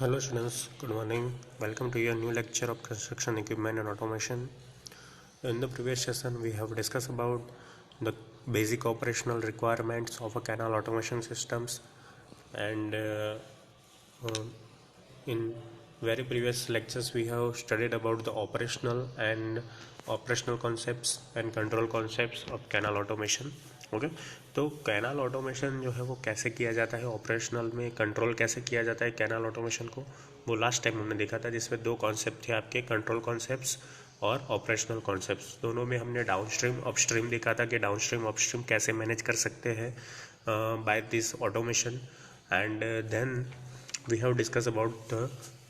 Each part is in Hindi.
Hello students, good morning. Welcome to your new lecture of construction equipment and automation. In the previous session, we have discussed about the basic operational requirements of a canal automation systems, and uh, in very previous lectures we have studied about the operational concepts and control concepts of canal automation. Okay तो कैनाल ऑटोमेशन जो है वो कैसे किया जाता है, ऑपरेशनल में कंट्रोल कैसे किया जाता है कैनाल ऑटोमेशन को, वो लास्ट टाइम हमने देखा था, जिसमें दो कॉन्सेप्ट थे आपके, कंट्रोल कॉन्सेप्ट्स और ऑपरेशनल कॉन्सेप्ट्स। दोनों में हमने डाउनस्ट्रीम अपस्ट्रीम देखा था कि डाउनस्ट्रीम अपस्ट्रीम कैसे मैनेज कर सकते हैं by this automation, and then we have discuss about the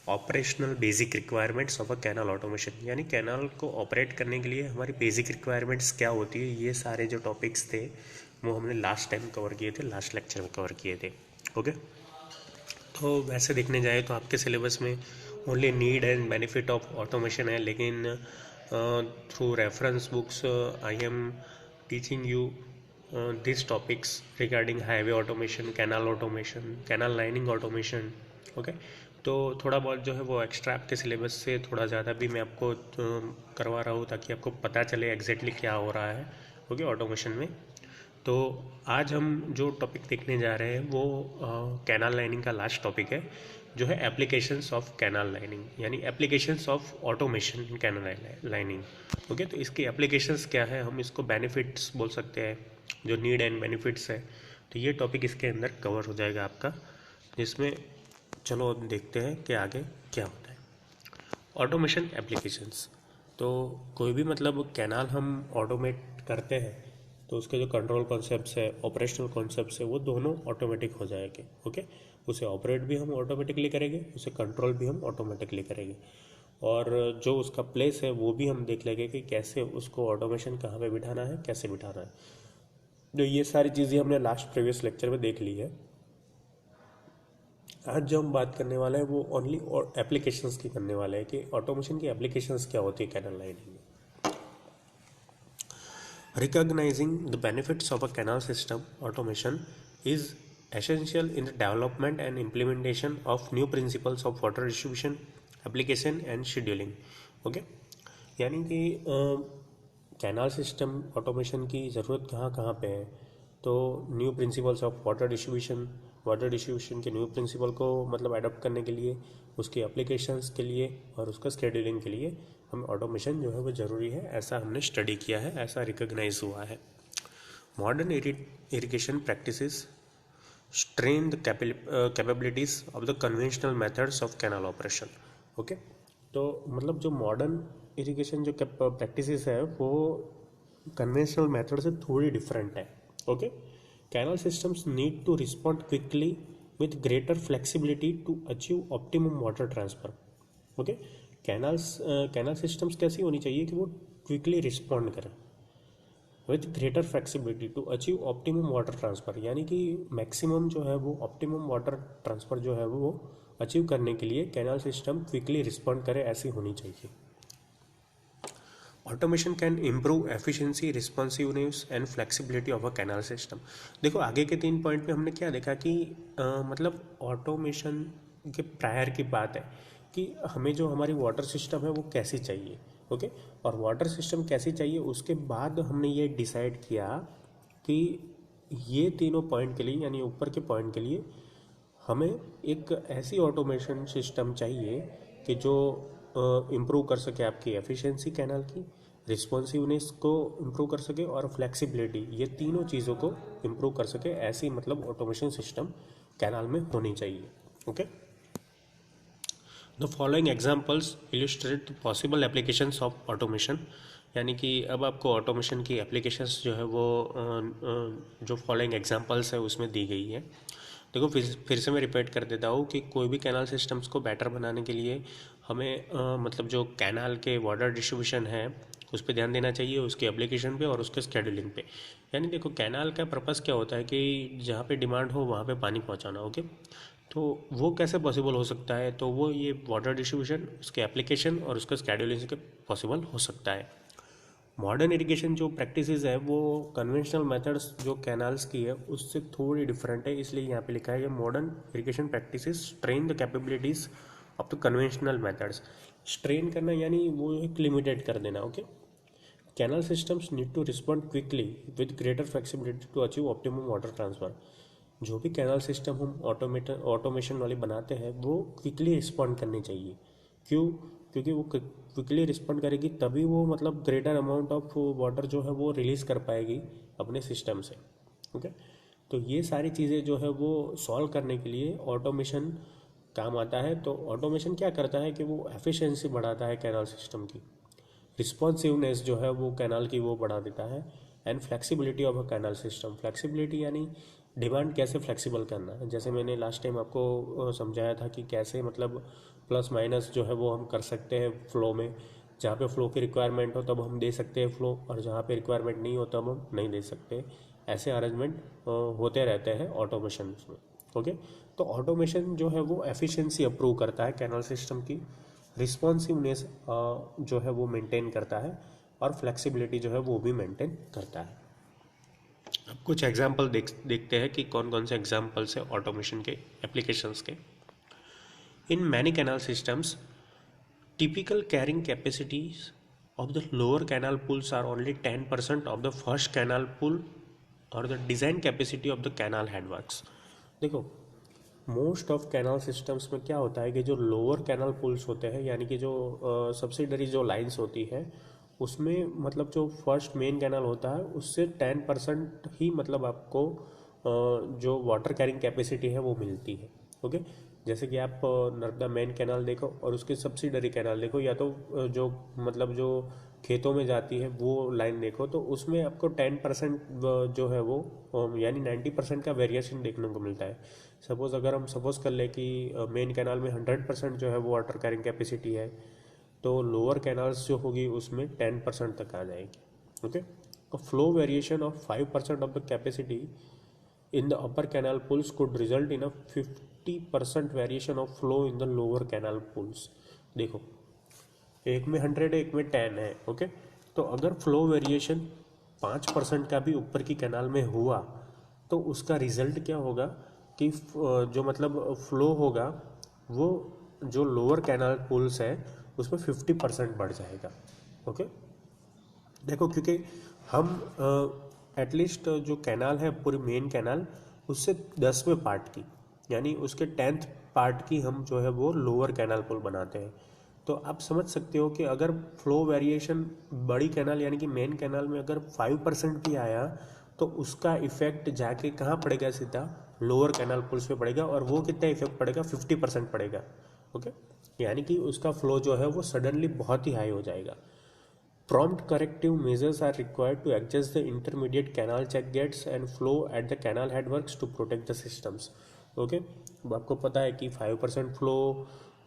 operational basic requirements of a canal automation, यानी कैनाल को ऑपरेट करने के लिए हमारी बेसिक रिक्वायरमेंट्स क्या होती है। ये सारे जो टॉपिक्स थे वो हमने लास्ट टाइम कवर किए थे, लास्ट लेक्चर में कवर किए थे। ओके तो वैसे देखने जाए तो आपके सिलेबस में only need and benefit of automation है, लेकिन through reference books I am teaching you these topics regarding highway automation, canal lining automation. Okay तो थोड़ा बहुत जो है वो एक्स्ट्रा आपके सिलेबस से थोड़ा ज़्यादा भी मैं आपको करवा रहा हूँ, ताकि आपको पता चले एग्जैक्टली क्या हो रहा है ओके ऑटोमेशन में। तो आज हम जो टॉपिक देखने जा रहे हैं वो कैनाल लाइनिंग का लास्ट टॉपिक है, जो है एप्लीकेशंस ऑफ कैनाल लाइनिंग, यानी applications of automation in canal lining. Okay तो इसकी एप्लीकेशंस क्या है, हम इसको बेनिफिट्स बोल सकते हैं, जो नीड एंड बेनिफिट्स है। तो ये टॉपिक इसके अंदर कवर हो जाएगा आपका, जिसमें चलो अब देखते हैं कि आगे क्या होता है। ऑटोमेशन एप्लीकेशंस, तो कोई भी मतलब कैनाल हम ऑटोमेट करते हैं तो उसके जो कंट्रोल कॉन्सेप्ट्स है, ऑपरेशनल कॉन्सेप्ट्स है, वो दोनों ऑटोमेटिक हो जाएंगे। ओके उसे ऑपरेट भी हम ऑटोमेटिकली करेंगे, उसे कंट्रोल भी हम ऑटोमेटिकली करेंगे, और जो उसका प्लेस है वो भी हम देख लेंगे कि कैसे उसको ऑटोमेशन कहाँ पे बिठाना है, कैसे बिठाना है। जो ये सारी चीज़ें हमने लास्ट प्रीवियस लेक्चर में देख ली है। आज जो हम बात करने वाले हैं वो ओनली एप्लीकेशंस की करने वाले हैं कि ऑटोमेशन की एप्लीकेशंस क्या होती है कैनल लाइनिंग में। Recognizing the benefits of a canal system automation is essential in the development and implementation of new principles of water distribution, application and scheduling. Okay यानी कि कैनाल सिस्टम ऑटोमेशन की ज़रूरत कहाँ कहाँ पे है, तो new principles of water distribution के न्यू प्रिंसिपल को मतलब अडॉप्ट करने के लिए, उसकी एप्लीकेशंस के लिए और उसका स्केड्यूलिंग के लिए हम ऑटोमेशन जो है वो ज़रूरी है, ऐसा हमने स्टडी किया है, ऐसा रिकॉग्नाइज हुआ है। Modern irrigation practices strain the capabilities of the conventional methods of canal operation. Okay तो मतलब जो मॉडर्न इरिगेशन जो प्रैक्टिसेस है वो कन्वेंशनल मेथड से थोड़ी डिफरेंट है। Okay canal systems need to respond quickly with greater flexibility to achieve optimum water transfer. Okay canal systems कैसी होनी चाहिए कि वो क्विकली रिस्पॉन्ड करें with greater flexibility to achieve optimum water transfer, यानी कि मैक्सिमम जो है वो ऑप्टिमम वाटर ट्रांसफ़र जो है वो अचीव करने के लिए कैनाल सिस्टम क्विकली रिस्पॉन्ड करे, ऐसी होनी चाहिए। Automation can improve efficiency, responsiveness and flexibility of a canal system. देखो आगे के 3 पॉइंट में हमने क्या देखा कि मतलब ऑटोमेशन के प्रायर की बात है कि हमें जो हमारी वाटर सिस्टम है वो कैसी चाहिए। ओके और वाटर सिस्टम कैसी चाहिए, उसके बाद हमने ये डिसाइड किया कि ये तीनों पॉइंट के लिए, यानी ऊपर के पॉइंट के लिए हमें एक ऐसी ऑटोमेशन सिस्टम चाहिए कि जो इम्प्रूव कर सके आपकी एफिशिएंसी कैनाल की, रिस्पॉन्सिवनेस को इम्प्रूव कर सके और फ्लेक्सिबिलिटी, ये तीनों चीज़ों को इम्प्रूव कर सके, ऐसी मतलब ऑटोमेशन सिस्टम कैनाल में होनी चाहिए। Okay the following examples illustrate possible applications of automation, यानी कि अब आपको ऑटोमेशन की एप्लीकेशंस जो है वो जो फॉलोइंग एग्जाम्पल्स है उसमें दी गई है। देखो फिर से मैं रिपीट कर देता हूँ कि कोई भी कैनाल सिस्टम्स को बेटर बनाने के लिए हमें मतलब जो कैनाल के वाटर डिस्ट्रीब्यूशन है उस पर ध्यान देना चाहिए, उसके एप्लीकेशन पे और उसके स्केड्यूलिंग पे। यानी देखो कैनाल का पर्पस क्या होता है कि जहाँ पे डिमांड हो वहाँ पे पानी पहुँचाना। ओके तो वो कैसे पॉसिबल हो सकता है, तो वो ये वाटर डिस्ट्रीब्यूशन, उसके एप्लीकेशन और उसका स्केड्यूलिंग से पॉसिबल हो सकता है। मॉडर्न इरिगेशन जो प्रैक्टिसेस है वो कन्वेंशनल मेथड्स जो कैनाल्स की है उससे थोड़ी डिफरेंट है, इसलिए यहाँ पे लिखा है कि modern irrigation practices strain the capabilities of the conventional methods. Strain करना यानी वो एक लिमिटेड कर देना। Okay, canal systems need to respond quickly with greater flexibility to achieve optimum water transfer. जो भी कैनल सिस्टम हम ऑटोमेशन वाले बनाते हैं वो क्विकली रिस्पॉन्ड करनी चाहिए। क्यों? क्योंकि वो क्विकली रिस्पॉन्ड करेगी तभी वो मतलब ग्रेटर अमाउंट ऑफ वाटर जो है वो रिलीज़ कर पाएगी अपने सिस्टम से। ओके, तो ये सारी चीज़ें जो है वो सॉल्व करने के लिए ऑटोमेशन काम आता है। तो ऑटोमेशन क्या करता है कि वो एफिशिएंसी बढ़ाता है कैनाल सिस्टम की, रिस्पॉन्सिवनेस जो है वो कैनाल की वो बढ़ा देता है, and flexibility of a canal system. Flexibility यानी डिमांड कैसे फ्लेक्सिबल करना है, जैसे मैंने लास्ट टाइम आपको समझाया था कि कैसे मतलब प्लस माइनस जो है वो हम कर सकते हैं फ्लो में। जहाँ पे फ्लो की रिक्वायरमेंट हो तब हम दे सकते हैं फ्लो, और जहाँ पे रिक्वायरमेंट नहीं हो तब हम नहीं दे सकते। ऐसे अरेंजमेंट होते रहते हैं ऑटोमेशन में। ओके, तो ऑटोमेशन जो है वो एफिशिएंसी अप्रूव करता है कैनल सिस्टम की, रिस्पॉन्सिवनेस जो है वो मेंटेन करता है, और फ्लेक्सिबिलिटी जो है वो भी मेंटेन करता है। अब कुछ एग्जाम्पल देखते हैं कि कौन कौन से एग्जाम्पल्स है ऑटोमेशन के एप्लीकेशंस के। In many canal systems typical carrying capacities of the lower canal pools are only 10% of the first canal pool or the design capacity of the canal headworks। देखो, मोस्ट ऑफ कैनाल सिस्टम्स में क्या होता है कि जो लोअर कैनाल पुल्स होते हैं यानी कि जो सब्सिडरी जो लाइंस होती है उसमें मतलब जो फर्स्ट मेन कैनाल होता है उससे 10% ही मतलब आपको जो वाटर कैरिंग कैपेसिटी है वो मिलती है। ओके, जैसे कि आप नर्मदा मेन कैनाल देखो और उसके सब्सिडरी कैनाल देखो, या तो जो मतलब जो खेतों में जाती है वो लाइन देखो, तो उसमें आपको 10% जो है वो यानी 90% का वेरिएशन देखने को मिलता है। सपोज अगर हम सपोज कर ले कि मेन कैनाल में 100% जो है वो वाटर कैरिंग कैपेसिटी है, तो लोअर कैनाल्स जो होगी उसमें 10% तक आ जाएगी। Okay, flow variation of 5% of the capacity in the upper canal pools could result in a 50% variation of flow in the lower canal pools। देखो, एक में 100 है, एक में 10 है। ओके, तो अगर फ्लो वेरिएशन 5% का भी ऊपर की कैनाल में हुआ तो उसका रिजल्ट क्या होगा कि जो मतलब फ्लो होगा वो जो लोअर कैनाल पूल्स है उसमें 50% बढ़ जाएगा। ओके, देखो क्योंकि हम एटलीस्ट जो कैनाल है पूरी मेन कैनाल उससे 10वें पार्ट की यानी उसके 10th पार्ट की हम जो है वो लोअर कैनाल पुल बनाते हैं। तो आप समझ सकते हो कि अगर फ्लो वेरिएशन बड़ी कैनाल यानी कि मेन कैनाल में अगर 5% भी आया तो उसका इफेक्ट जाके कहाँ पड़ेगा, सीधा लोअर कैनाल पुल्स पे पड़ेगा, और वो कितना इफेक्ट पड़ेगा, 50% पड़ेगा। ओके, यानी कि उसका फ्लो जो है वो सडनली बहुत ही हाई हो जाएगा। Prompt corrective measures are required to adjust the intermediate canal check gates and flow at the canal headworks to protect the systems। Okay, अब आपको पता है कि 5% फ्लो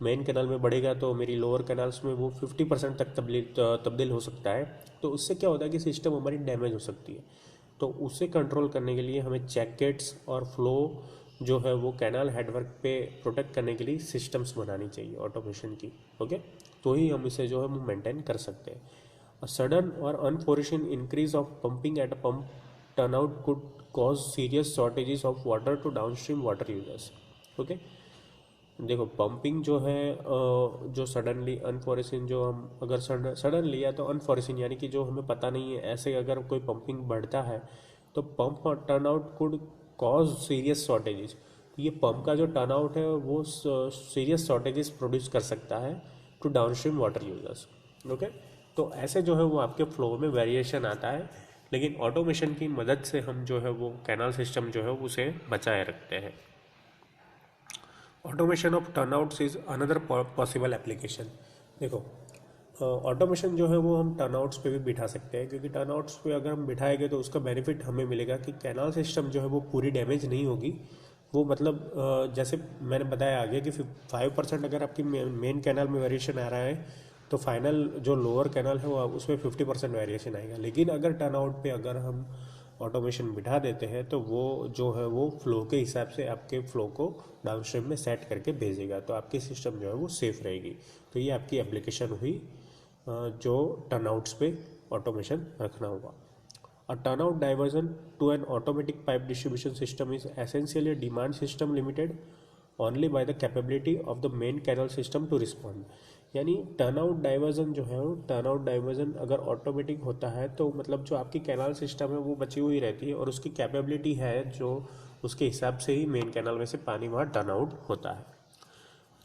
मेन कैनाल में बढ़ेगा तो मेरी लोअर कैनाल्स में वो 50% तक तब्दील हो सकता है। तो उससे क्या होता है कि सिस्टम हमारी डैमेज हो सकती है। तो उसे कंट्रोल करने के लिए हमें चेक गेट्स और फ्लो जो है वो कैनाल हेडवर्क पे प्रोटेक्ट करने के लिए सिस्टम्स बनानी चाहिए ऑटोमेशन की। ओके, तो ही हम इसे जो है वो मेंटेन कर सकते हैं। A sudden or unforeseen increase of pumping at a pump turnout could cause serious shortages of water to downstream water users। Okay, देखो पंपिंग जो है जो सडनली अनफॉरेसिन जो हम अगर सडनली या तो अनफॉरेसिन यानी कि जो हमें पता नहीं है ऐसे अगर कोई पंपिंग बढ़ता है तो pump turnout could cause serious shortages. तो ये पंप का जो टर्नआउट है वो सीरियस शॉर्टेजेस प्रोड्यूस कर सकता है to downstream water users. Okay, तो ऐसे जो है वो आपके फ्लो में वेरिएशन आता है, लेकिन ऑटोमेशन की मदद से हम जो है वो कैनाल सिस्टम जो है उसे बचाए रखते हैं। Automation of turnouts is another possible application. देखो, ऑटोमेशन जो है वो हम टर्नआउट्स पे भी बिठा सकते हैं, क्योंकि टर्नआउट्स पे अगर हम बिठाएंगे तो उसका बेनिफिट हमें मिलेगा कि कैनाल सिस्टम जो है वो पूरी डैमेज नहीं होगी। वो मतलब जैसे मैंने बताया आगे कि 5% अगर आपकी मेन कैनाल में वेरिएशन आ रहा है तो फाइनल जो लोअर कैनाल है वो उसमें 50% वेरिएशन आएगा। लेकिन अगर टर्नआउट पे अगर हम ऑटोमेशन बिठा देते हैं तो वो जो है वो फ्लो के हिसाब से आपके फ्लो को डाउनस्ट्रीम में सेट करके भेजेगा, तो आपकी सिस्टम जो है वो सेफ रहेगी। तो ये आपकी एप्लीकेशन हुई जो टर्नआउट्स पे ऑटोमेशन रखना होगा। A turnout diversion to an automatic pipe distribution system is essentially a demand system limited only by the capability of the main canal system to respond। यानी टर्नआउट डाइवर्जन जो है वो टर्नआउट डाइवर्जन अगर ऑटोमेटिक होता है तो मतलब जो आपकी कैनाल सिस्टम है वो बची हुई रहती है और उसकी कैपेबिलिटी है जो उसके हिसाब से ही मेन कैनाल में से पानी वहाँ टर्नआउट होता है।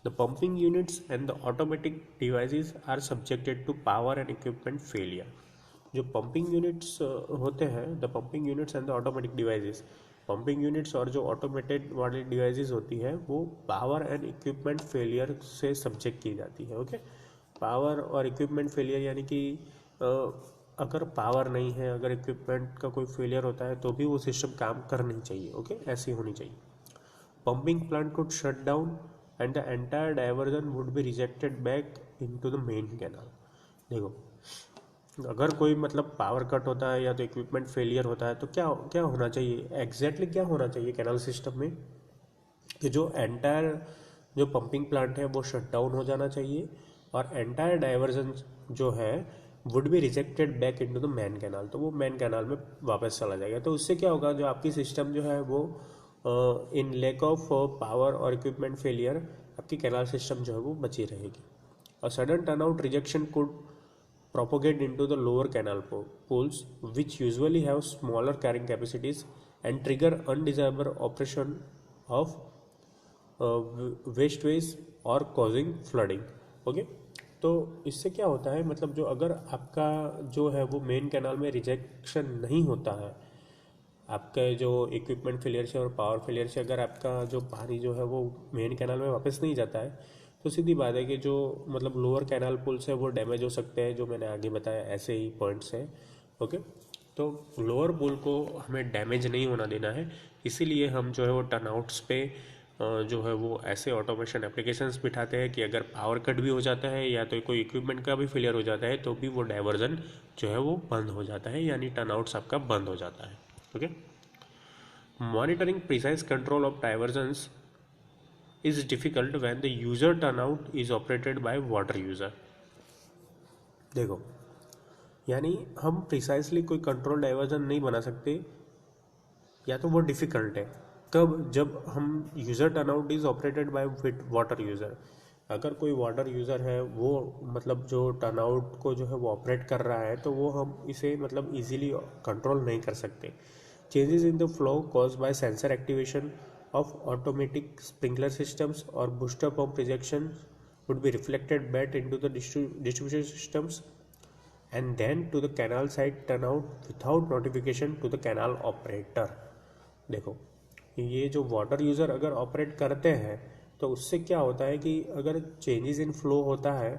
The pumping units and the automatic devices are subjected to power and equipment failure. जो पंपिंग यूनिट्स होते हैं, the pumping units and the automatic devices, pumping units और जो ऑटोमेटेड वाली डिवाइसेस होती है वो पावर एंड इक्विपमेंट फेलियर से सब्जेक्ट की जाती है। ओके, पावर और इक्विपमेंट फेलियर यानी कि अगर पावर नहीं है, अगर इक्विपमेंट का कोई फेलियर होता है तो भी वो सिस्टम काम कर नहीं चाहिए। ओके, ऐसी होनी चाहिए। Pumping plant could shut down and the entire diversion would be rejected back into the main canal. देखो, अगर कोई मतलब पावर कट होता है या तो इक्विपमेंट फेलियर होता है तो क्या क्या होना चाहिए, एग्जैक्टली क्या होना चाहिए कैनाल सिस्टम में कि जो एंटायर जो पंपिंग प्लांट है वो शट डाउन हो जाना चाहिए और एंटायर डाइवर्जन जो है would be rejected back into the main canal, तो वो मेन कैनाल में वापस चला जाएगा। तो उससे क्या होगा, जो आपकी सिस्टम जो है वो इन लैक ऑफ पावर और इक्विपमेंट फेलियर आपकी कैनाल सिस्टम जो है वो बची रहेगी। और sudden turnout rejection could propagate into the lower canal pools, which usually have smaller carrying capacities and trigger undesirable operation of wasteways or causing flooding। Okay, तो इससे क्या होता है, मतलब जो अगर आपका जो है वो मेन कैनाल में रिजेक्शन नहीं होता है, आपके जो इक्विपमेंट फेलियर से और पावर फेलियर से अगर आपका जो पानी जो है वो मेन कैनाल में वापस नहीं जाता है तो सीधी बात है कि जो मतलब लोअर कैनाल पुल्स है वो डैमेज हो सकते हैं, जो मैंने आगे बताया ऐसे ही पॉइंट्स हैं। ओके, तो लोअर पुल को हमें डैमेज नहीं होना देना है, इसीलिए हम जो है वो टर्नआउट्स पे जो है वो ऐसे ऑटोमेशन एप्लीकेशंस बिठाते हैं कि अगर पावर कट भी हो जाता है या तो कोई इक्विपमेंट का भी फेलियर हो जाता है तो भी वो डाइवर्जन जो है वो बंद हो जाता है, यानी टर्नआउट्स आपका बंद हो जाता है। Okay, monitoring precise control of divergence is difficult when the user turnout is operated by water user। देखो, यानी हम प्रिसाइसली कोई कंट्रोल डाइवर्जन नहीं बना सकते या तो वो डिफ़िकल्ट है कब, जब हम user turnout is operated by water user. अगर कोई वाटर यूज़र है वो मतलब जो टर्नआउट को जो है वो ऑपरेट कर रहा है तो वो हम इसे मतलब इजीली कंट्रोल नहीं कर सकते। Changes in the flow cause by sensor activation of automatic sprinkler systems or booster pump rejection would be reflected back into the distribution systems and then to the canal side turnout without notification to the canal operator। देखो, ये जो वाटर यूज़र अगर ऑपरेट करते हैं तो उससे क्या होता है कि अगर चेंजेस इन फ्लो होता है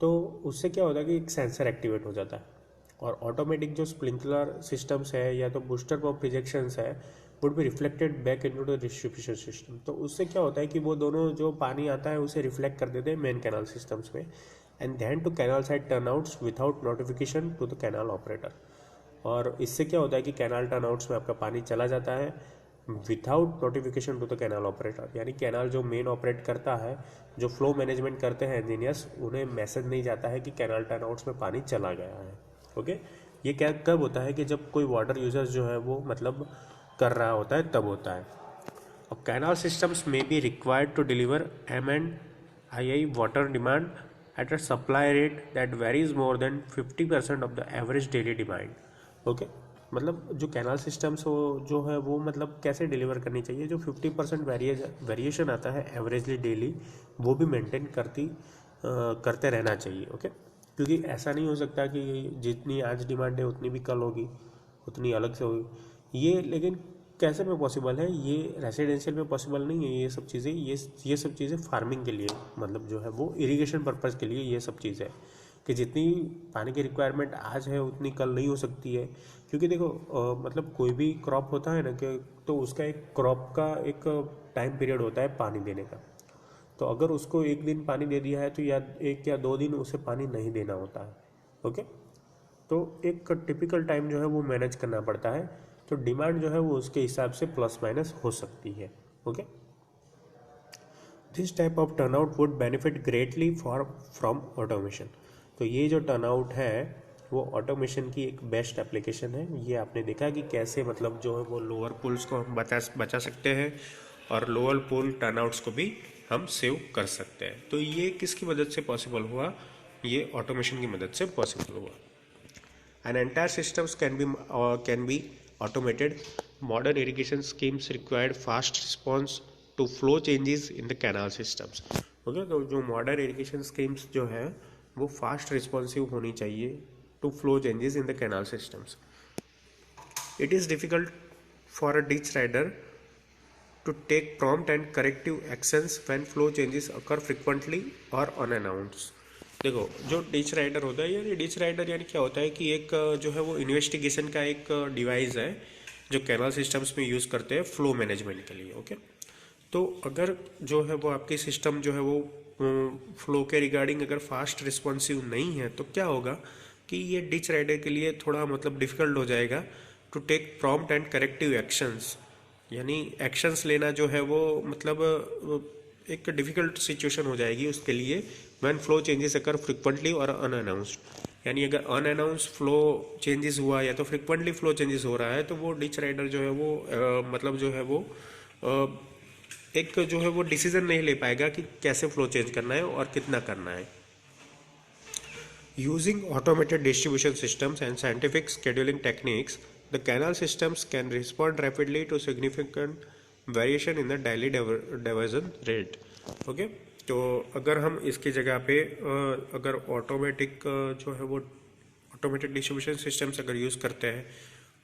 तो उससे क्या होता है कि एक सेंसर एक्टिवेट हो जाता है और ऑटोमेटिक जो स्प्रिंकलर सिस्टम्स है या तो बूस्टर पंप रिजेक्शंस है would be reflected back into the distribution system. तो उससे क्या होता है कि वो दोनों जो पानी आता है उसे रिफ्लेक्ट कर देते हैं मेन कैनाल सिस्टम्स में and then to canal side turnouts without notification to the canal operator. और इससे क्या होता है कि कैनाल टर्नआउट्स में आपका पानी चला जाता है without notification to the canal operator, यानी कैनाल जो मेन ऑपरेट करता है, जो फ्लो मैनेजमेंट करते हैं इंजीनियर्स, उन्हें मैसेज नहीं जाता है कि कैनाल टर्नआउट्स में पानी चला गया है। ओके, ये क्या कब होता है कि जब कोई वाटर यूजर जो है वो मतलब कर रहा होता है तब होता है। अब कैनाल सिस्टम्स में be required to deliver M&II water demand at a supply rate that varies more than 50% of the average daily demand. Okay, मतलब जो कैनाल सिस्टम्स हो जो है वो मतलब कैसे डिलीवर करनी चाहिए, जो 50% वेरिएशन आता है एवरेजली डेली वो भी मेंटेन करते रहना चाहिए। ओके, क्योंकि ऐसा नहीं हो सकता कि जितनी आज डिमांड है उतनी भी कल होगी, उतनी अलग से होगी। ये लेकिन कैसे में पॉसिबल है, ये रेसिडेंशियल में पॉसिबल नहीं है ये सब चीज़ें। ये सब चीज़ें फार्मिंग के लिए मतलब जो है वो इरिगेशन पर्पज़ के लिए ये सब चीज़ है कि जितनी पानी की रिक्वायरमेंट आज है उतनी कल नहीं हो सकती है। क्योंकि देखो मतलब कोई भी क्रॉप होता है ना कि तो उसका एक क्रॉप का एक टाइम पीरियड होता है पानी देने का। तो अगर उसको एक दिन पानी दे दिया है तो या 1 या 2 दिन उसे पानी नहीं देना होता है। ओके, तो एक टिपिकल टाइम जो है वो मैनेज करना पड़ता है, तो डिमांड जो है वो उसके हिसाब से प्लस माइनस हो सकती है। Okay, this type of turnout would benefit greatly from automation. तो ये जो टर्नआउट है वो ऑटोमेशन की एक बेस्ट एप्लीकेशन है। ये आपने देखा कि कैसे मतलब जो है वो लोअर पुल्स को हम बचा सकते हैं और लोअर पुल टर्नआउट्स को भी हम सेव कर सकते हैं। तो ये किसकी मदद से पॉसिबल हुआ? ये ऑटोमेशन की मदद से पॉसिबल हुआ। An entire systems can be automated. Modern irrigation schemes required fast response to flow changes in the canal systems. Okay, तो जो मॉडर्न इरिगेशन स्कीम्स जो है वो फास्ट रिस्पॉन्सिव होनी चाहिए to flow changes in the canal systems. It is difficult for a ditch rider to take prompt and corrective actions when flow changes occur frequently or unannounced. देखो, जो डिच राइडर होता है, यानी डिच राइडर यानी क्या होता है कि एक जो है वो इन्वेस्टिगेशन का एक डिवाइस है जो कैनाल सिस्टम्स में यूज़ करते हैं फ्लो मैनेजमेंट के लिए. ओके, तो अगर जो है वो आपकी सिस्टम जो है वो फ्लो के रिगार्डिंग अगर फास्ट रिस्पॉन्सिव नहीं है तो क्या होगा कि ये डिच राइडर के लिए थोड़ा मतलब डिफ़िकल्ट हो जाएगा to take prompt and corrective actions. यानी एक्शंस लेना जो है वो मतलब एक डिफ़िकल्ट सिचुएशन हो जाएगी उसके लिए when flow changes occur frequently और अनअनाउंस्ड. यानी अगर अनअनाउंस्ड फ्लो चेंजेस हुआ या तो फ्रिक्वेंटली फ्लो चेंजेस हो रहा है तो वो डिच राइडर जो है वो मतलब जो है वो एक जो है वो डिसीजन नहीं ले पाएगा कि कैसे फ्लो चेंज करना है और कितना करना है. Using automated distribution systems and scientific scheduling techniques, the canal systems can respond rapidly to significant variation in the daily diversion rate. Okay, तो अगर हम इसकी जगह पे अगर ऑटोमेटिक जो है वो ऑटोमेटेड डिस्ट्रीब्यूशन सिस्टम्स अगर यूज़ करते हैं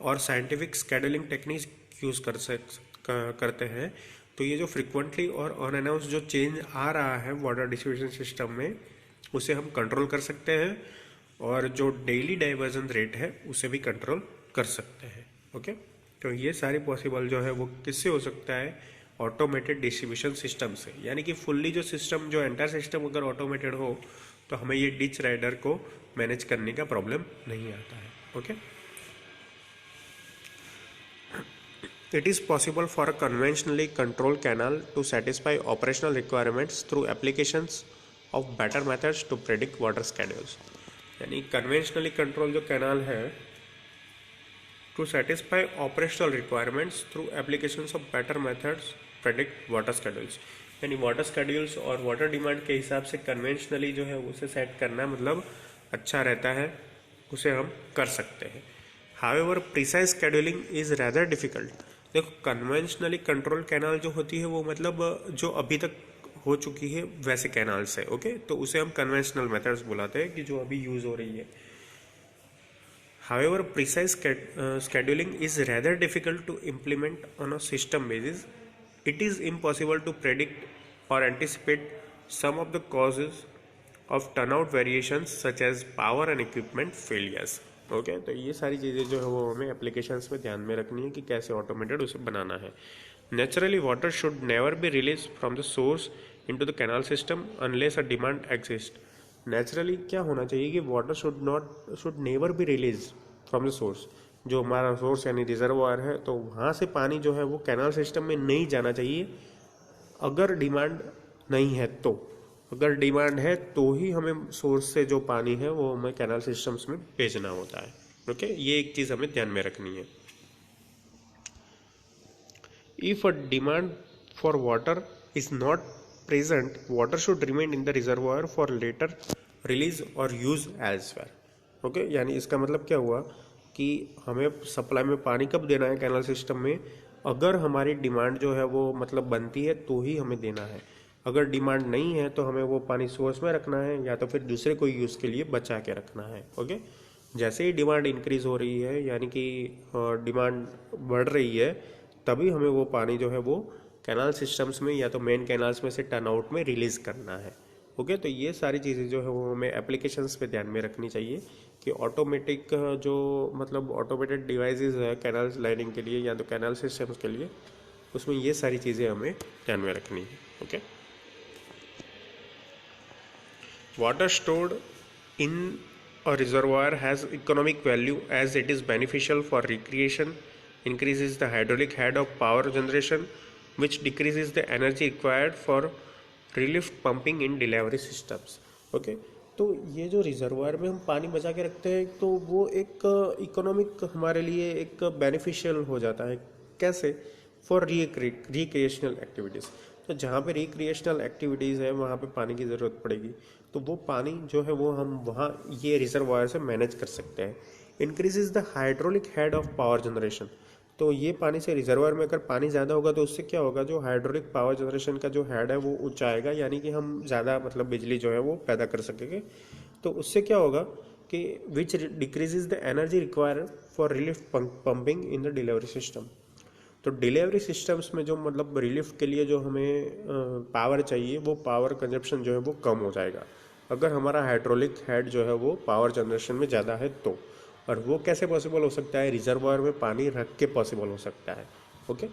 और साइंटिफिक स्केड्यूलिंग टेक्निक्स यूज़ करते हैं तो ये जो फ्रिक्वेंटली और अनअनाउंस्ड जो चेंज आ रहा है वाटर डिस्ट्रीब्यूशन सिस्टम में उसे हम कंट्रोल कर सकते हैं और जो डेली डाइवर्जन रेट है उसे भी कंट्रोल कर सकते हैं. ओके, तो ये सारी पॉसिबल जो है वो किससे हो सकता है? ऑटोमेटेड डिस्ट्रीब्यूशन सिस्टम से. यानी कि फुल्ली जो सिस्टम जो एंटायर सिस्टम अगर ऑटोमेटेड हो तो हमें ये डिच राइडर को मैनेज करने का प्रॉब्लम नहीं आता है. Okay, it is possible for a conventionally control canal to satisfy operational requirements through applications of better methods to predict water schedules. यानी कन्वेंशनली कंट्रोल जो कैनाल है to satisfy operational requirements through applications of better methods predict water schedules. यानी वाटर स्केड्यूल्स और वाटर डिमांड के हिसाब से कन्वेंशनली जो है उसे सेट करना मतलब अच्छा रहता है, उसे हम कर सकते हैं. However precise scheduling is rather difficult. देखो, कन्वेंशनली कंट्रोल कैनाल जो होती है वो मतलब जो अभी तक हो चुकी है वैसे कैनाल से. ओके, तो उसे हम कन्वेंशनल मेथड्स बुलाते हैं कि जो अभी यूज हो रही है. However, precise scheduling is rather difficult to implement on a system basis. It is impossible to predict or anticipate some of the causes of turnout variations such as power and equipment failures. Okay, तो ये सारी चीज़ें जो है वो हमें एप्लीकेशंस में ध्यान में रखनी है कि कैसे ऑटोमेटेड उसे बनाना है. Naturally water should never be release from the source into the canal system unless a demand exist. Naturally क्या होना चाहिए कि water should never be release from the source. जो हमारा सोर्स यानी रिजर्वायर है तो वहाँ से पानी जो है वो कैनाल सिस्टम में नहीं जाना चाहिए अगर डिमांड नहीं है तो. अगर डिमांड है तो ही हमें सोर्स से जो पानी है वो हमें कैनाल सिस्टम्स में भेजना होता है. ओके, ये एक चीज़ हमें ध्यान में रखनी है. If a demand for water is not present, water should remain in the reservoir for later release or use elsewhere. Okay, यानी इसका मतलब क्या हुआ कि हमें सप्लाई में पानी कब देना है कैनाल सिस्टम में? अगर हमारी डिमांड जो है वो मतलब बनती है तो ही हमें देना है. अगर डिमांड नहीं है तो हमें वो पानी सोर्स में रखना है या तो फिर दूसरे कोई यूज़ के लिए बचा के रखना है. ओके, जैसे ही डिमांड इंक्रीज हो रही है यानी कि डिमांड बढ़ रही है तभी हमें वो पानी जो है वो कैनाल सिस्टम्स में या तो मेन कैनाल्स में से टर्न आउट में रिलीज़ करना है. ओके, तो ये सारी चीज़ें जो है वो हमें एप्लीकेशंस पे ध्यान में रखनी चाहिए कि ऑटोमेटिक जो मतलब ऑटोमेटेड डिवाइसेस है कैनाल लाइनिंग के लिए या तो कैनाल सिस्टम्स के लिए उसमें ये सारी चीज़ें हमें ध्यान में रखनी है. Okay, water stored in a reservoir has economic value as it is beneficial for recreation, increases the hydraulic head of power generation which decreases the energy required for relief pumping in delivery systems. Okay, तो ये जो रिजर्वायर में हम पानी बचा के रखते हैं तो वो एक इकोनॉमिक हमारे लिए एक बेनिफिशियल हो जाता है। कैसे? For recreational activities. तो जहाँ पे रिक्रिएशनल एक्टिविटीज़ है वहाँ पे पानी की ज़रूरत पड़ेगी, तो वो पानी जो है वो हम वहाँ ये रिजर्वायर से मैनेज कर सकते हैं। Increases the hydraulic head of power generation. तो ये पानी से रिजर्वायर में अगर पानी ज़्यादा होगा तो उससे क्या होगा, जो हाइड्रोलिक पावर जनरेशन का जो हेड है वो ऊंचा आएगा, यानी कि हम ज़्यादा मतलब बिजली जो है वो पैदा कर सकेंगे। तो उससे क्या होगा कि विच decreases the energy required for relief pumping in the delivery system. तो डिलीवरी सिस्टम्स में जो मतलब रिलीफ के लिए जो हमें पावर चाहिए वो पावर कंजप्शन जो है वो कम हो जाएगा अगर हमारा हाइड्रोलिक हेड जो है वो पावर जनरेशन में ज़्यादा है तो। और वो कैसे पॉसिबल हो सकता है? रिजर्वायर में पानी रख के पॉसिबल हो सकता है। ओके।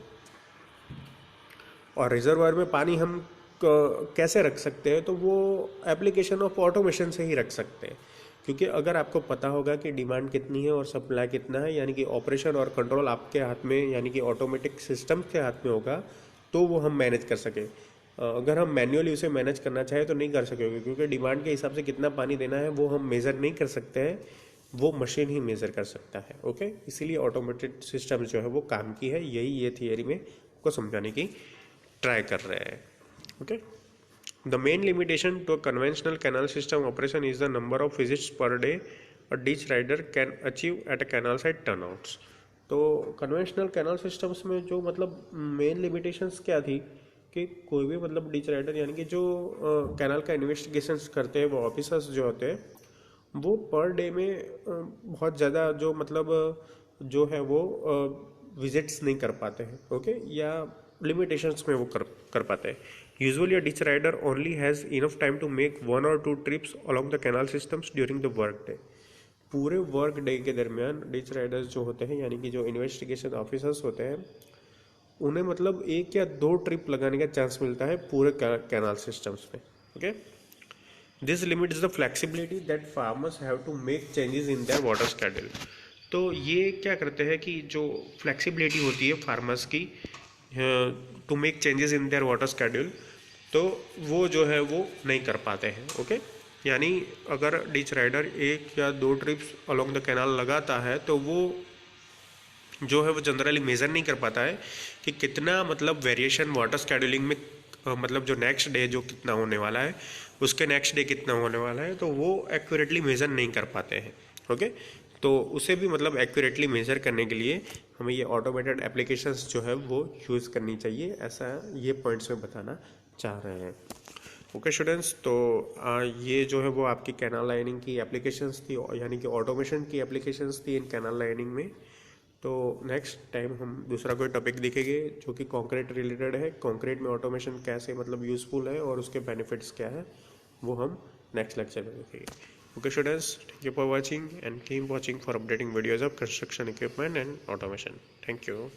और रिजर्वायर में पानी हम कैसे रख सकते हैं? तो वो एप्लीकेशन ऑफ ऑटोमेशन से ही रख सकते हैं, क्योंकि अगर आपको पता होगा कि डिमांड कितनी है और सप्लाई कितना है, यानी कि ऑपरेशन और कंट्रोल आपके हाथ में, यानी कि ऑटोमेटिक सिस्टम के हाथ में होगा, तो वो हम मैनेज कर सकें। अगर हम मैन्युअली उसे मैनेज करना चाहें तो नहीं कर सकेंगे, क्योंकि डिमांड के हिसाब से कितना पानी देना है वो हम मेज़र नहीं कर सकते हैं, वो मशीन ही मेज़र कर सकता है। ओके, इसीलिए ऑटोमेटेड सिस्टम जो है वो काम की है, यही ये थियरी में को समझाने की ट्राई कर रहे हैं। Okay, the main limitation to conventional canal system operation is the number of visits per day a ditch rider can achieve at a canal side turnouts. तो कन्वेंशनल कैनाल सिस्टम्स में जो मतलब मेन लिमिटेशंस क्या थी कि कोई भी मतलब डिच राइडर, यानी कि जो कैनाल का इन्वेस्टिगेशंस करते हैं वो ऑफिसर्स जो होते हैं, वो पर डे में बहुत ज़्यादा जो मतलब जो है वो विजिट्स नहीं कर पाते हैं। ओके, या लिमिटेशंस में वो कर पाते हैं। Usually a ditch rider only has enough time to make 1 or 2 trips along the canal systems during the work day. पूरे वर्क डे के दरमियान डिच राइडर्स जो होते हैं, यानी कि जो इन्वेस्टिगेशन ऑफिसर्स होते हैं, उन्हें मतलब 1 या 2 ट्रिप लगाने का चांस मिलता है पूरे कैनाल सिस्टम्स में। Okay, this limits the flexibility that farmers have to make changes in their water schedule. तो ये क्या करते हैं कि जो फ्लेक्सिबिलिटी होती है फार्मर्स की to make changes in their water schedule, तो वो जो है वो नहीं कर पाते हैं। ओके, यानी अगर डिच राइडर 1 या 2 ट्रिप्स अलोंग द कैनाल लगाता है तो वो जो है वो जनरली मेज़र नहीं कर पाता है कि कितना मतलब वेरिएशन वाटर स्केड्यूलिंग में मतलब जो नेक्स्ट डे जो कितना होने वाला है, उसके नेक्स्ट डे कितना होने वाला है, तो वो एक्यूरेटली मेज़र नहीं कर पाते हैं। ओके, तो उसे भी मतलब एक्यूरेटली मेज़र करने के लिए हमें ये ऑटोमेटेड एप्लीकेशंस जो है वो यूज़ करनी चाहिए, ऐसा ये पॉइंट्स में बताना चाह रहे हैं। ओके स्टूडेंट्स, तो ये जो है वो आपकी कैनाल लाइनिंग की एप्लीकेशंस थी, यानी कि ऑटोमेशन की एप्लीकेशंस थी इन कैनाल लाइनिंग में। तो नेक्स्ट टाइम हम दूसरा कोई टॉपिक देखेंगे जो कि कंक्रीट रिलेटेड है। कंक्रीट में ऑटोमेशन कैसे मतलब यूज़फुल है और उसके बेनिफिट्स क्या है, वो हम नेक्स्ट लेक्चर में देखेंगे। Okay students, thank you for watching and keep watching for updating videos of construction equipment and automation. Thank you.